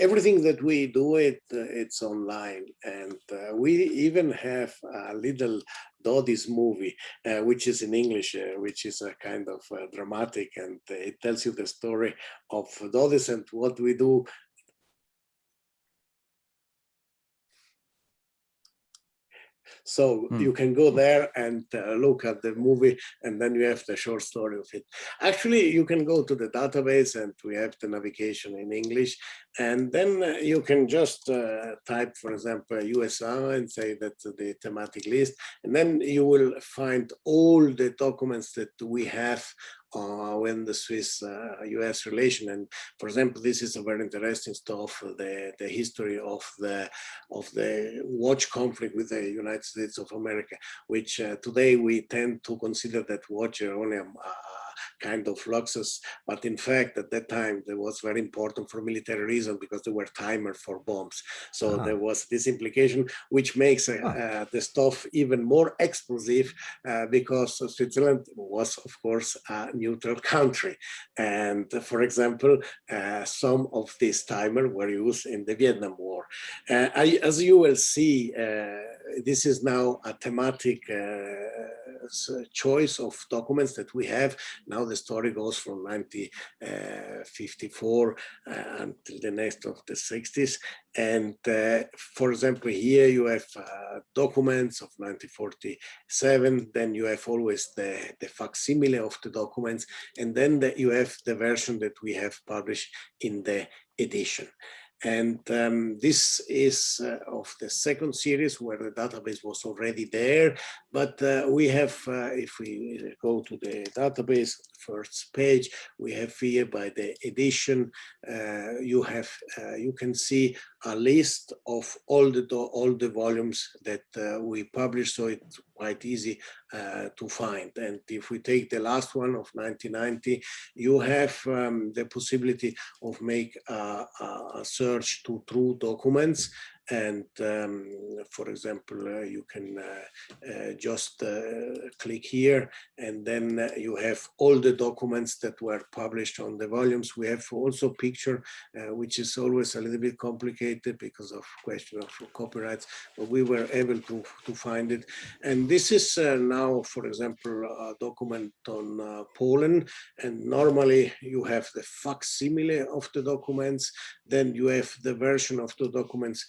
everything that we do, it's online, and we even have a little Dodis movie, which is in English, which is a kind of dramatic, and it tells you the story of Dodis and what we do. So you can go there and look at the movie, and then you have the short story of it. Actually, you can go to the database, and we have the navigation in English, and then you can just type, for example, USA and say that's the thematic list, and then you will find all the documents that we have when the Swiss-US relation. And for example, this is a very interesting stuff, the history of the watch conflict with the United States of America, which today we tend to consider that watch are only kind of luxus, but in fact at that time it was very important for military reasons because they were timer for bombs. So there was this implication, which makes the stuff even more explosive because Switzerland was, of course, a neutral country. And for example, some of these timers were used in the Vietnam War. As you will see, this is now a thematic choice of documents that we have. Now the story goes from 1954 until the next of the 60s. And for example, here you have documents of 1947, then you have always the facsimile of the documents, and then you have the version that we have published in the edition. And this is of the second series where the database was already there, but we have, if we go to the database first page, we have here by the edition, you can see a list of all the volumes that we published, so it's quite easy to find. And if we take the last one of 1990, you have the possibility of make a search to true documents. And for example, you can just click here, and then you have all the documents that were published on the volumes. We have also picture, which is always a little bit complicated because of question of copyrights, but we were able to find it. And this is now, for example, a document on Poland, and normally you have the facsimile of the documents, then you have the version of the documents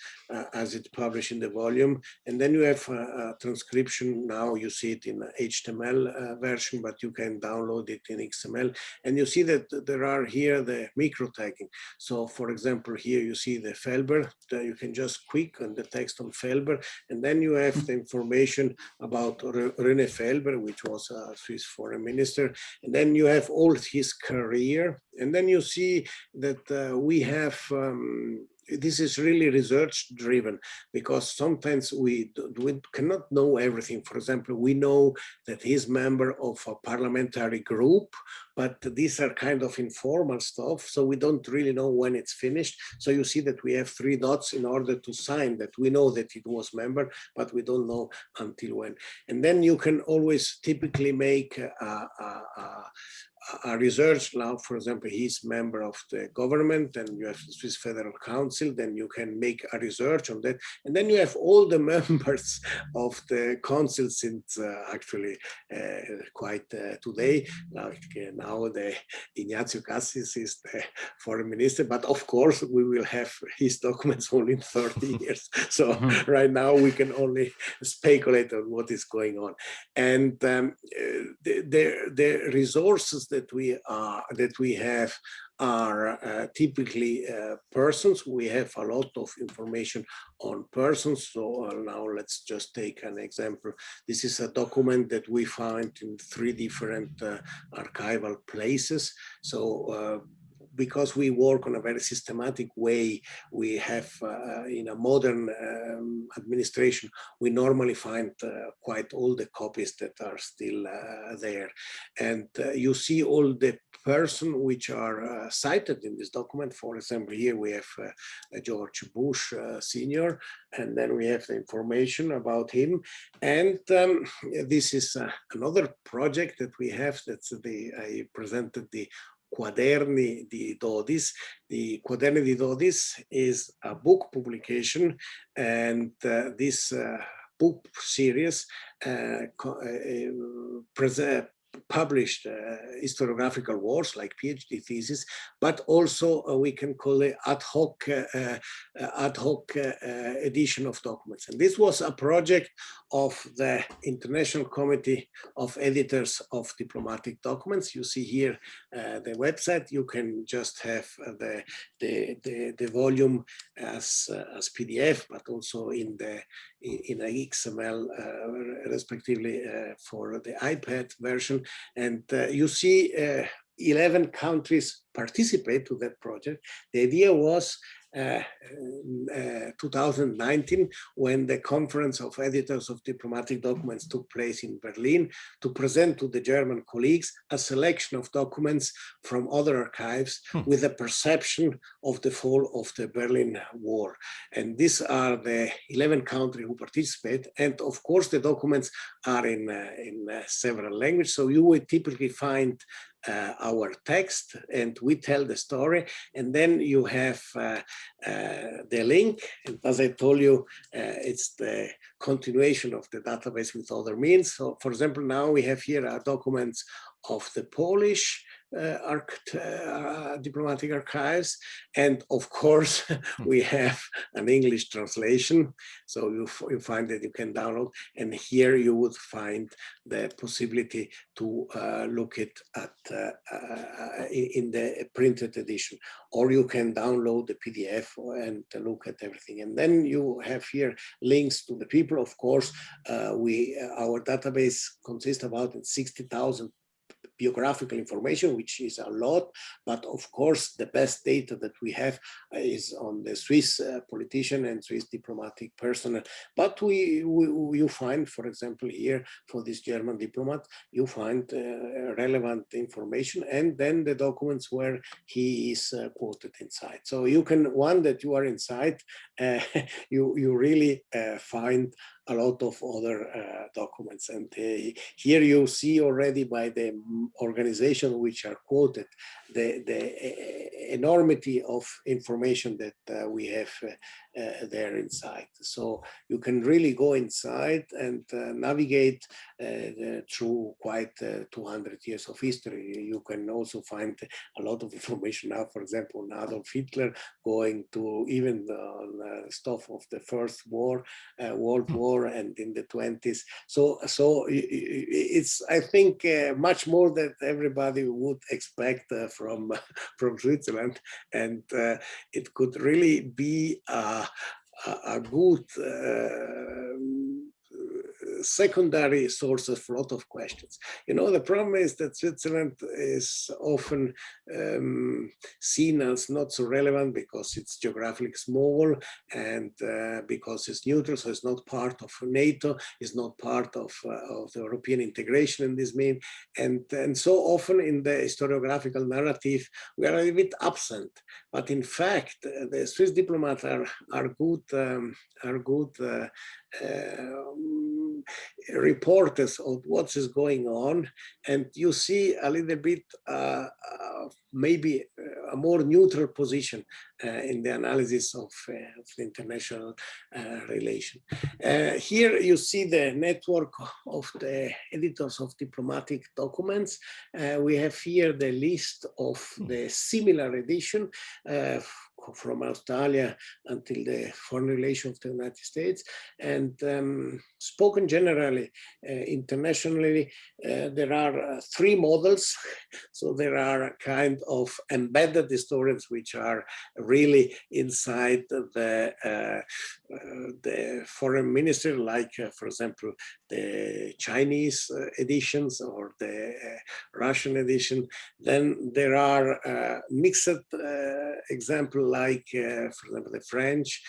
as it's published in the volume, and then you have a transcription. Now you see it in HTML version, but you can download it in XML, and you see that there are here the micro tagging. So for example, here you see the Felber, you can just click on the text on Felber, and then you have the information about René Felber, which was a Swiss foreign minister, and then you have all his career, and then you see that we have this is really research driven, because sometimes we cannot know everything. For example, we know that he's member of a parliamentary group, but these are kind of informal stuff, so we don't really know when it's finished. So you see that we have 3 dots in order to sign that we know that it was member, but we don't know until when. And then you can always typically make a research. Now, for example, he's member of the government, and you have the Swiss Federal Council, then you can make a research on that. And then you have all the members of the council since actually quite today. Like now the Ignazio Cassis is the foreign minister, but of course we will have his documents only in 30 years. So right now we can only speculate on what is going on. And the resources that we have are typically persons. We have a lot of information on persons. So now let's just take an example. This is a document that we find in 3 different archival places. So because we work on a very systematic way, we have in a modern administration, we normally find quite all the copies that are still there. And you see all the persons which are cited in this document. For example, here we have George Bush Senior, and then we have the information about him. And this is another project that we have. That's I presented the Quaderni di Dodis. The Quaderni di Dodis is a book publication, and this book series published historiographical works like PhD thesis, but also we can call it ad hoc edition of documents. And this was a project of the International Committee of Editors of Diplomatic Documents. You see here the website. You can just have the volume as PDF, but also in a XML, respectively, for the iPad version. And you see 11 countries participate to that project. The idea was 2019, when the Conference of Editors of Diplomatic Documents took place in Berlin, to present to the German colleagues a selection of documents from other archives with a perception of the fall of the Berlin Wall. And these are the 11 countries who participate. And of course, the documents are in several languages. So you will typically find our text, and we tell the story, and then you have the link, and as I told you, it's the continuation of the database with other means. So for example, now we have here documents of the Polish diplomatic archives, and of course we have an English translation, so you find that you can download, and here you would find the possibility to look it at in the printed edition, or you can download the PDF and look at everything. And then you have here links to the people. Of course, our database consists of about 60,000 biographical information, which is a lot, but of course the best data that we have is on the Swiss politician and Swiss diplomatic personnel. But you find, for example, here for this German diplomat, you find relevant information, and then the documents where he is quoted inside. So you can, one that you are inside, you really find a lot of other documents. And here you see already by the organization which are quoted, the enormity of information that we have there inside. So you can really go inside and navigate through quite 200 years of history. You can also find a lot of information now, for example, Adolf Hitler, going to even the stuff of the First World War and in the 20s. So it's, I think, much more than everybody would expect from Switzerland, and it could really be a good secondary sources for a lot of questions. You know, the problem is that Switzerland is often seen as not so relevant because it's geographically small, and because it's neutral, so it's not part of NATO, it's not part of the European integration in this mean, and so often in the historiographical narrative we are a bit absent. But in fact, the Swiss diplomats are good reporters of what is going on, and you see a little bit maybe a more neutral position in the analysis of the international relation. Here you see the network of the editors of diplomatic documents. We have here the list of the similar edition from Australia until the foreign relations of the United States. And spoken generally, internationally, there are three models. So there are a kind of embedded historians which are really inside the foreign ministry, like, for example, the Chinese editions or the Russian edition. Then there are mixed examples, like, for example, the French,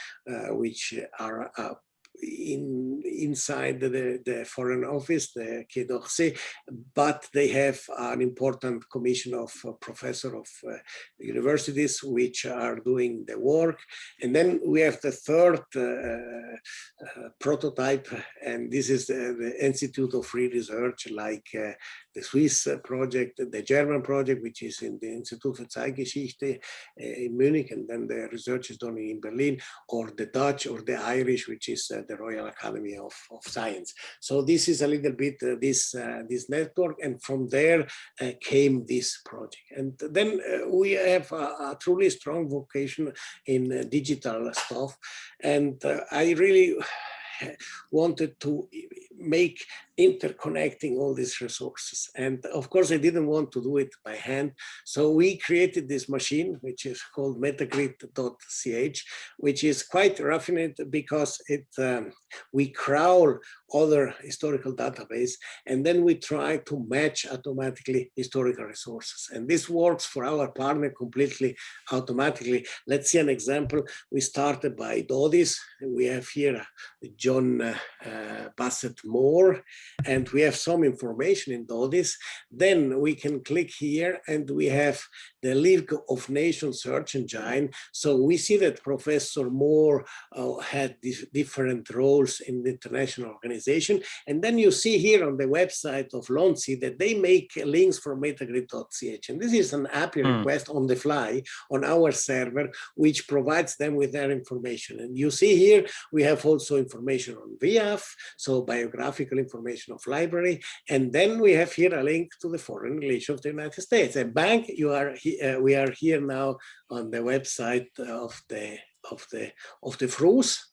which are inside the Foreign Office, the Quai d'Orsay, but they have an important commission of professors of universities which are doing the work. And then we have the third prototype, and this is the Institute of Free Research, like Swiss project, the German project, which is in the Institut für Zeitgeschichte in Munich, and then the research is done in Berlin, or the Dutch or the Irish, which is the Royal Academy of Science. So this is a little bit this network, and from there came this project. And then we have a truly strong vocation in digital stuff, and I really wanted to make interconnecting all these resources. And of course, I didn't want to do it by hand. So we created this machine, which is called metagrid.ch, which is quite raffinate because we crawl other historical database, and then we try to match automatically historical resources. And this works for our partner completely automatically. Let's see an example. We started by Dodis. We have here John Bassett Moore, and we have some information in Dodis. Then we can click here and we have the League of Nations search engine. So we see that Professor Moore had these different roles in the international organization. And then you see here on the website of LONSI that they make links for metagrid.ch. And this is an API request on the fly on our server, which provides them with their information. And you see here, we have also information on VIAF, so biographical information of library. And then we have here a link to the Foreign Relations of the United States. And bank, we are here now on the website of the FRUS.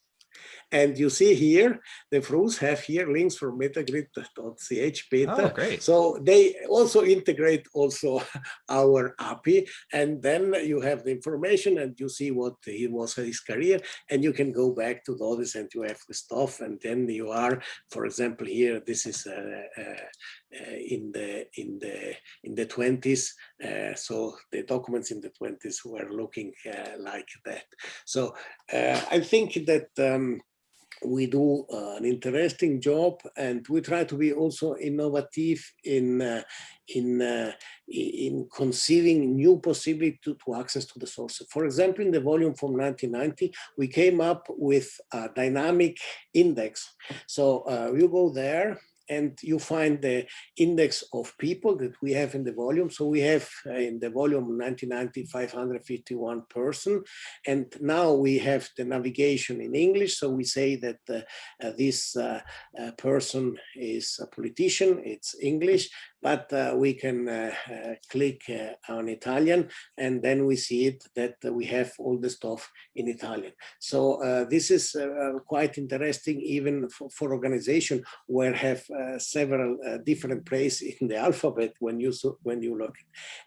And you see here, the FRUS have here links for metagrid.ch beta. Oh, great. So they also integrate also our API. And then you have the information and you see what he was his career. And you can go back to Dodis and you have the stuff. And then you are, for example, here, this is in the 20s. So the documents in the 20s were looking like that. So I think that we do an interesting job, and we try to be also innovative in conceiving new possibility to access to the sources. For example, in the volume from 1990, we came up with a dynamic index. So you go there and you find the index of people that we have in the volume. So we have in the volume 1990, 551 person. And now we have the navigation in English. So we say that this person is a politician, it's English, but we can click on Italian, and then we see it that we have all the stuff in Italian. So this is quite interesting, even for organization where have several different places in the alphabet when you look.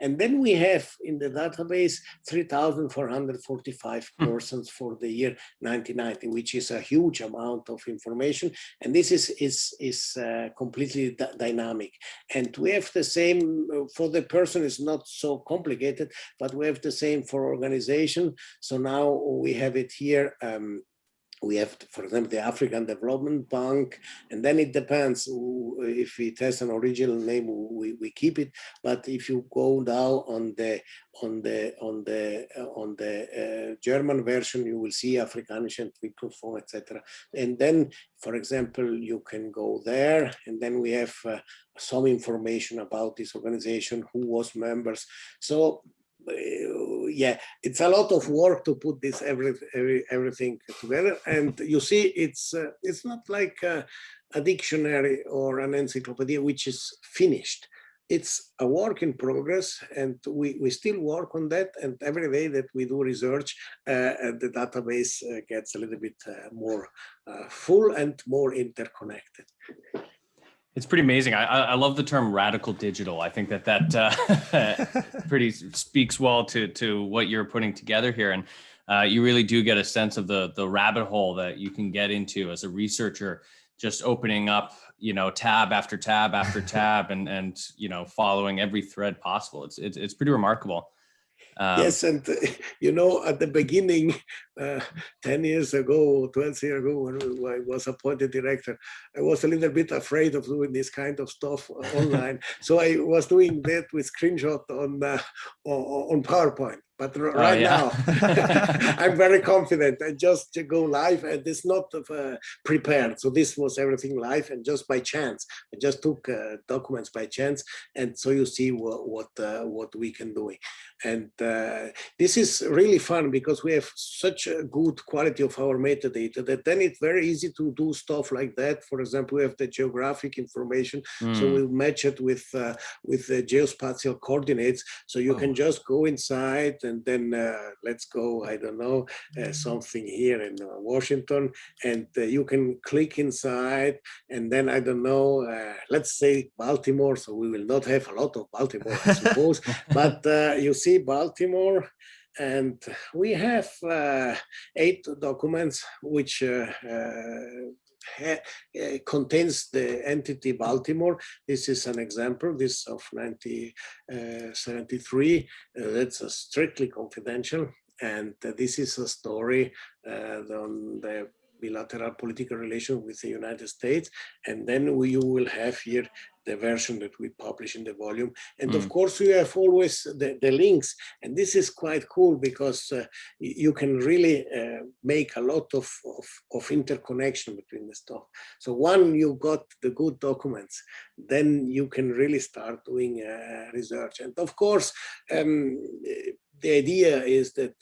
And then we have in the database 3,445 persons for the year 1990, which is a huge amount of information. And this is completely dynamic. And we have the same for the person, is not so complicated, but we have the same for organization. So now we have it here. We have, for example, the African Development Bank, and then it depends if it has an original name, we keep it. But if you go down on the German version, you will see Afrikanische Entwicklungsfonds, etc. And then, for example, you can go there, and then we have some information about this organization, who was members. So. Yeah, it's a lot of work to put this everything together, and you see, it's not like a dictionary or an encyclopedia which is finished. It's a work in progress, and we still work on that. And every day that we do research, the database gets a little bit more full and more interconnected. It's pretty amazing. I love the term radical digital. I think that pretty speaks well to what you're putting together here. And you really do get a sense of the rabbit hole that you can get into as a researcher, just opening up, tab after tab after tab and following every thread possible. It's pretty remarkable. Yes, and at the beginning, 10 years ago, 12 years ago, when I was appointed director, I was a little bit afraid of doing this kind of stuff online. So I was doing that with screenshot on PowerPoint. But right now, I'm very confident. I just go live, and it's not prepared. So this was everything live, and just by chance, I just took documents by chance, and so you see what we can do. And this is really fun because we have such a good quality of our metadata that then it's very easy to do stuff like that. For example, we have the geographic information, so we match it with the geospatial coordinates. So you can just go inside and then let's go, I don't know, something here in Washington, and you can click inside, and then I don't know, let's say Baltimore. So we will not have a lot of Baltimore, I suppose, but you see Baltimore, and we have 8 documents which contains the entity Baltimore. This is an example, this of 1973. That's strictly confidential. And this is a story on the bilateral political relations with the United States. And then you will have here the version that we publish in the volume. And of course, you have always the links. And this is quite cool because you can really make a lot of interconnection between the stuff. So one, you got the good documents, then you can really start doing research. And of course, the idea is that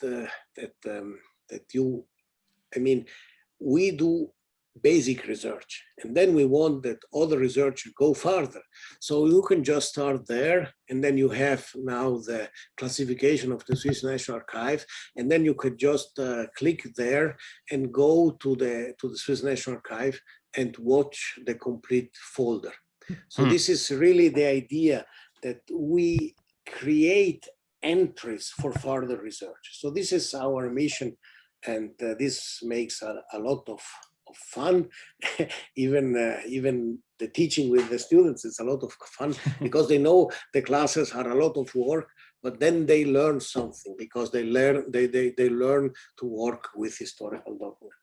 we do basic research, and then we want that other researchers go further. So you can just start there, and then you have now the classification of the Swiss National Archive, and then you could just click there and go to the Swiss National Archive and watch the complete folder. So this is really the idea, that we create entries for further research. So this is our mission, and this makes a lot of fun. even the teaching with the students is a lot of fun because they know the classes are a lot of work, but then they learn something because they learn to work with historical documents.